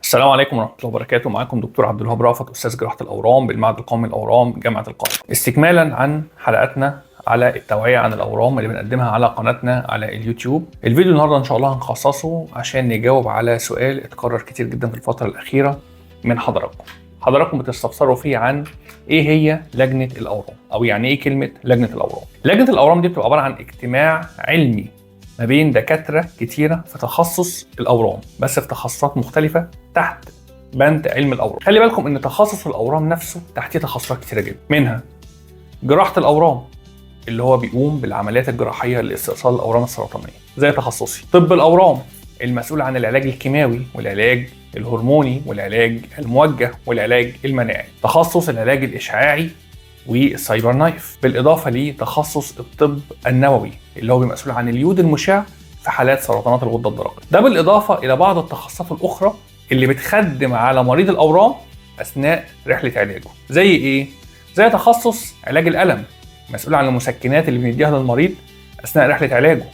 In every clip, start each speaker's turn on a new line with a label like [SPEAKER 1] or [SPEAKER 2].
[SPEAKER 1] السلام عليكم ورحمة الله وبركاته. معاكم دكتور عبد الوهاب رأفت، أستاذ جراحة الأورام بالمعهد القومي للأورام جامعة القاهرة. استكمالا عن حلقاتنا على التوعية عن الأورام اللي بنقدمها على قناتنا على اليوتيوب. الفيديو النهارده إن شاء الله هنخصصه عشان نجاوب على سؤال اتكرر كتير جدا في الفترة الأخيرة من حضراتكم بتستفسروا فيه عن إيه هي لجنة الأورام، أو يعني إيه كلمة لجنة الأورام. لجنة الأورام دي بتبقى عبارة عن اجتماع علمي ما بين دكاترة كتيرة في تخصص الأورام، بس في تخصصات مختلفة تحت بند علم الأورام. خلي بالكم إن تخصص الأورام نفسه تحتيه تخصصات كتيرة جدا، منها جراحة الأورام اللي هو بيقوم بالعمليات الجراحية لاستئصال الأورام السرطانية زي تخصصي. طب الأورام المسؤول عن العلاج الكيماوي والعلاج الهرموني والعلاج الموجه والعلاج المناعي. تخصص العلاج الإشعاعي والسايبر نايف، بالإضافة لتخصص الطب النووي اللي هو مسؤول عن اليود المشع في حالات سرطانات الغدة الدرقية. ده بالإضافة إلى بعض التخصصات الأخرى اللي بتخدم على مريض الأورام أثناء رحلة علاجه. زي إيه؟ زي تخصص علاج الألم، مسؤول عن المسكنات اللي بنديها للمريض أثناء رحلة علاجه.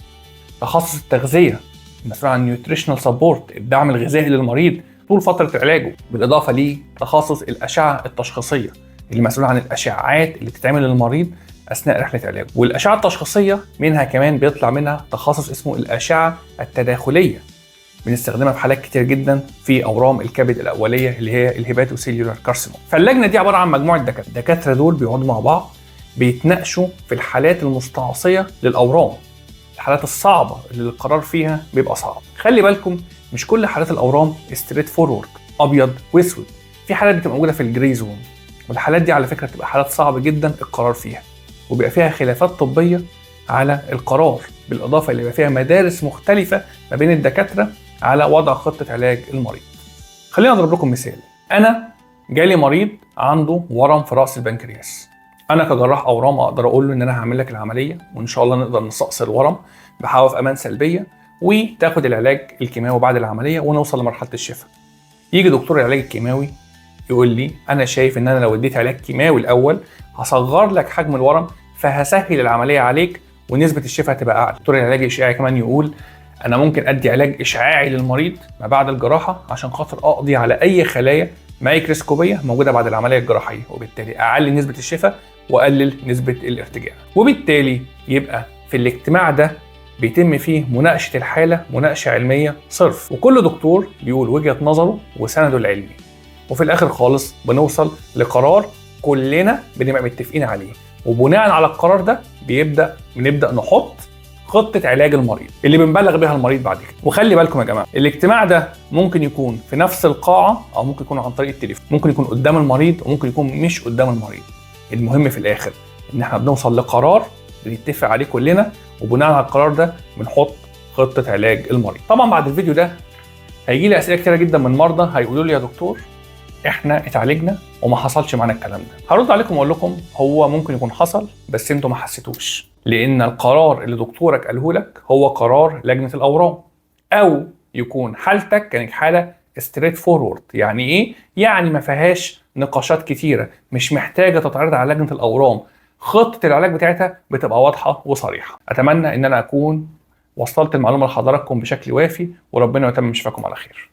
[SPEAKER 1] تخصص التغذية، مسؤول عن نيوتريشنال سبورت، الدعم الغذائي للمريض طول فترة علاجه. بالإضافة لتخصص الأشعة التشخيصية اللي مسؤول عن الأشعاعات اللي بتتعمل للمريض أثناء رحلة علاجه. والأشعة التشخيصية منها كمان بيطلع منها تخصص اسمه الأشعة التداخلية، بنستخدمها في حالات كتير جدا في أورام الكبد الأولية اللي هي الهيباتوسيلولار كارسينوم. فاللجنة دي عبارة عن مجموعة دكاترة. الدكاترة دول بيقعدوا مع بعض بيتناقشوا في الحالات المستعصية للأورام، الحالات الصعبة اللي القرار فيها بيبقى صعب. خلي بالكم مش كل حالات الأورام ستريت فورورد أبيض وأسود، في حالات بتبقى موجودة في الجري زون، والحالات دي على فكرة بتبقى حالات صعبة جدا القرار فيها، وبيبقى فيها خلافات طبية على القرار، بالإضافة اللي بيبقى فيها مدارس مختلفة ما بين الدكاترة على وضع خطة علاج المريض. خلينا أضرب لكم مثال. أنا جالي مريض عنده ورم في رأس البنكرياس. أنا كجراح أورام أقدر أقول له إن أنا هعمل لك العملية وإن شاء الله نقدر نستأصل الورم بحواف أمان سلبية وتاخد العلاج الكيماوي بعد العملية ونوصل لمرحلة الشفاء. يجي دكتور العلاج الكيماوي يقول لي أنا شايف إن أنا لو اديت علاج كيماوي الأول هصغر لك حجم الورم فهسهل العملية عليك ونسبة الشفاء هتبقى أعلى. دكتور العلاج الإشعاعي كمان يقول أنا ممكن أدي علاج إشعاعي للمريض ما بعد الجراحة عشان خاطر أقضي على أي خلايا مايكروسكوبية موجودة بعد العملية الجراحية، وبالتالي أعلي نسبة الشفاء وأقلل نسبة الارتجاع. وبالتالي يبقى في الاجتماع ده بيتم فيه مناقشة الحالة مناقشة علمية صرف، وكل دكتور بيقول وجهة نظره وسنده العلمي، وفي الآخر خالص بنوصل لقرار كلنا بنبقى متفقين عليه، وبناء على القرار ده بنبدأ نحط خطة علاج المريض اللي بنبلغ بها المريض بعد كده. وخلي بالكم يا جماعة، الاجتماع ده ممكن يكون في نفس القاعة أو ممكن يكون عن طريق التليفون، ممكن يكون قدام المريض وممكن يكون مش قدام المريض. المهم في الآخر إن احنا بنوصل لقرار بنتفق عليه كلنا، وبناء على القرار ده بنحط خطة علاج المريض. طبعا بعد الفيديو ده هيجي لي أسئلة كتيرة جدا من مرضى هيقولوا لي يا دكتور احنا اتعالجنا وما حصلش معانا الكلام ده. هرد عليكم واقول لكم هو ممكن يكون حصل بس انتوا ما حسيتوش، لان القرار اللي دكتورك قاله لك هو قرار لجنة الأورام، او يكون حالتك كانت حالة ستريت فورورد. يعني ايه؟ يعني ما فيهاش نقاشات كتيرة، مش محتاجة تتعرض على لجنة الأورام، خطة العلاج بتاعتها بتبقى واضحة وصريحة. اتمنى ان انا اكون وصلت المعلومة لحضراتكم بشكل وافي، وربنا يتمم شفاكم على خير.